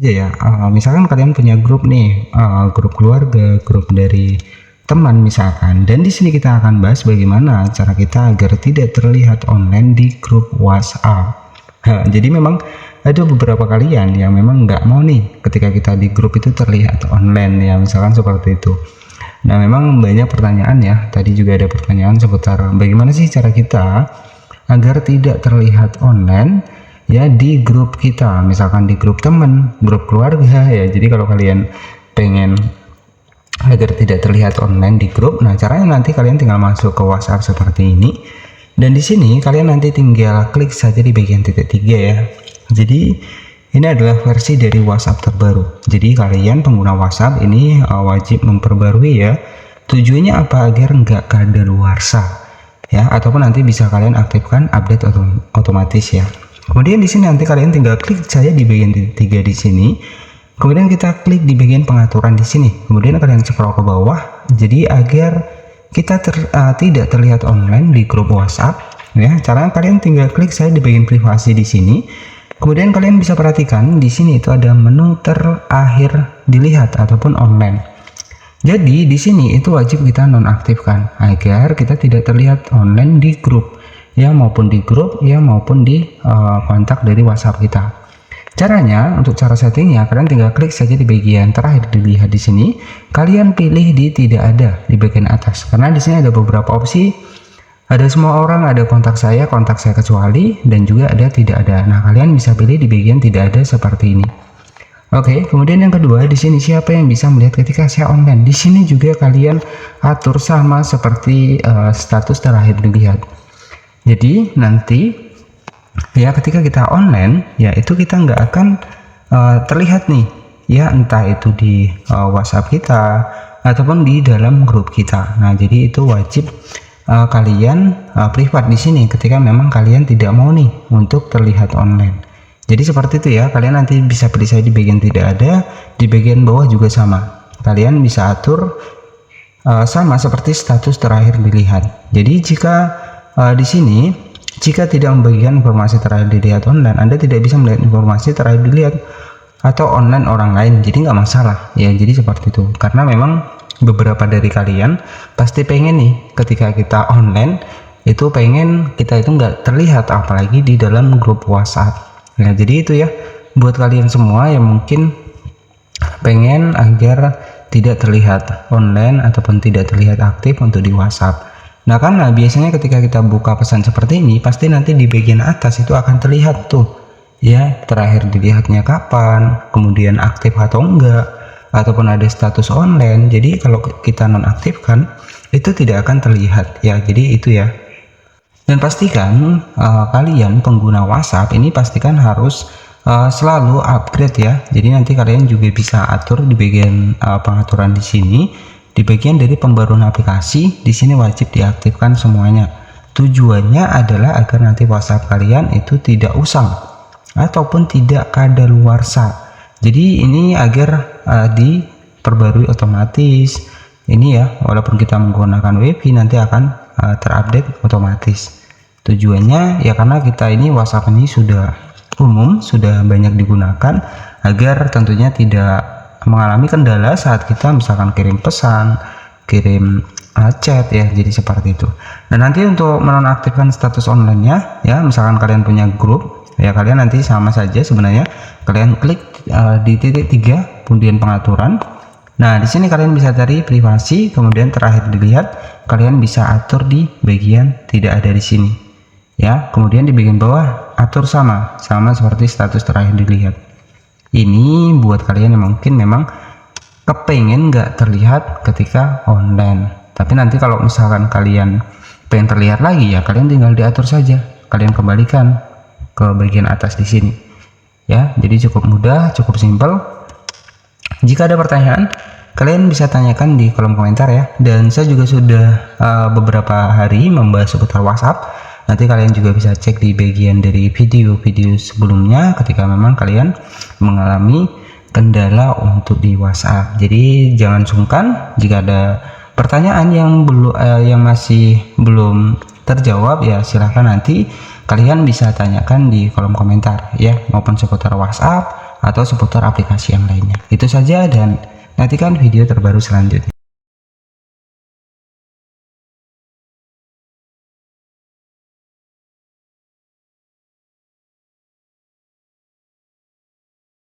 aja ya, misalkan kalian punya grup nih, grup keluarga, grup dari teman misalkan, dan di sini kita akan bahas bagaimana cara kita agar tidak terlihat online di grup WhatsApp. Jadi memang ada beberapa kalian yang memang nggak mau nih ketika kita di grup itu terlihat online ya, misalkan seperti itu. Nah, memang banyak pertanyaan ya, tadi juga ada pertanyaan seputar bagaimana sih cara kita agar tidak terlihat online ya di grup kita, misalkan di grup teman, grup keluarga ya. Jadi kalau kalian pengen agar tidak terlihat online di grup, nah caranya nanti kalian tinggal masuk ke WhatsApp seperti ini, dan di sini kalian nanti tinggal klik saja di bagian titik 3 ya. Jadi ini adalah versi dari WhatsApp terbaru. Jadi kalian pengguna WhatsApp ini wajib memperbarui ya. Tujuannya apa? Agar nggak kadaluarsa ya, ataupun nanti bisa kalian aktifkan update otomatis ya. Kemudian di sini nanti kalian tinggal klik saja di bagian titik 3 di sini. Kemudian kita klik di bagian pengaturan di sini. Kemudian kalian scroll ke bawah. Jadi agar kita tidak terlihat online di grup WhatsApp ya, caranya kalian tinggal klik saja di bagian privasi di sini. Kemudian kalian bisa perhatikan di sini itu ada menu terakhir dilihat ataupun online. Jadi di sini itu wajib kita nonaktifkan agar kita tidak terlihat online di grup ya, maupun di grup ya, maupun di kontak dari WhatsApp kita. Caranya, untuk cara settingnya, kalian tinggal klik saja di bagian terakhir dilihat di sini. Kalian pilih di tidak ada di bagian atas, karena di sini ada beberapa opsi. Ada semua orang, ada kontak saya kecuali, dan juga ada tidak ada. Nah, kalian bisa pilih di bagian tidak ada seperti ini. Oke, kemudian yang kedua di sini siapa yang bisa melihat ketika saya online. Di sini juga kalian atur sama seperti status terakhir dilihat. Jadi nanti ya ketika kita online ya, itu kita nggak akan terlihat nih ya, entah itu di WhatsApp kita ataupun di dalam grup kita. Nah, jadi itu wajib kalian privat di sini ketika memang kalian tidak mau nih untuk terlihat online. Jadi seperti itu ya, kalian nanti bisa pilih saya di bagian tidak ada, di bagian bawah juga sama. Kalian bisa atur sama seperti status terakhir dilihat. Jadi jika di sini jika tidak membagikan informasi terakhir dilihat online, Anda tidak bisa melihat informasi terakhir dilihat atau online orang lain. Jadi nggak masalah ya. Jadi seperti itu. Karena memang beberapa dari kalian pasti pengen nih ketika kita online itu pengen kita itu nggak terlihat, apalagi di dalam grup WhatsApp. Nah, jadi itu ya buat kalian semua yang mungkin pengen agar tidak terlihat online ataupun tidak terlihat aktif untuk di WhatsApp. Nah, karena biasanya ketika kita buka pesan seperti ini, pasti nanti di bagian atas itu akan terlihat tuh ya, terakhir dilihatnya kapan, kemudian aktif atau enggak, ataupun ada status online. Jadi kalau kita nonaktifkan itu tidak akan terlihat ya. Jadi itu ya. Dan pastikan kalian pengguna WhatsApp ini pastikan harus selalu upgrade ya. Jadi nanti kalian juga bisa atur di bagian pengaturan di sini. Di bagian dari pembaruan aplikasi, di sini wajib diaktifkan semuanya. Tujuannya adalah agar nanti WhatsApp kalian itu tidak usang ataupun tidak kadaluarsa. Jadi ini agar diperbarui otomatis. Ini ya, walaupun kita menggunakan WiFi nanti akan terupdate otomatis. Tujuannya ya karena kita ini WhatsApp ini sudah umum, sudah banyak digunakan, agar tentunya tidak mengalami kendala saat kita misalkan kirim pesan, kirim chat ya. Jadi seperti itu. Dan nanti untuk menonaktifkan status online-nya ya, misalkan kalian punya grup ya, kalian nanti sama saja sebenarnya, kalian klik di titik 3 kemudian pengaturan. Nah, di sini kalian bisa cari privasi, kemudian terakhir dilihat kalian bisa atur di bagian tidak ada di sini ya. Kemudian di bagian bawah atur sama seperti status terakhir dilihat. Ini buat kalian yang mungkin memang kepengen nggak terlihat ketika online. Tapi nanti kalau misalkan kalian pengen terlihat lagi ya, kalian tinggal diatur saja. Kalian kembalikan ke bagian atas di sini. Ya, jadi cukup mudah, cukup simpel. Jika ada pertanyaan, kalian bisa tanyakan di kolom komentar ya. Dan saya juga sudah beberapa hari membahas seputar WhatsApp. Nanti kalian juga bisa cek di bagian dari video-video sebelumnya ketika memang kalian mengalami kendala untuk di WhatsApp. Jadi jangan sungkan jika ada pertanyaan yang masih belum terjawab ya, silahkan nanti kalian bisa tanyakan di kolom komentar ya, maupun seputar WhatsApp atau seputar aplikasi yang lainnya. Itu saja dan nantikan video terbaru selanjutnya.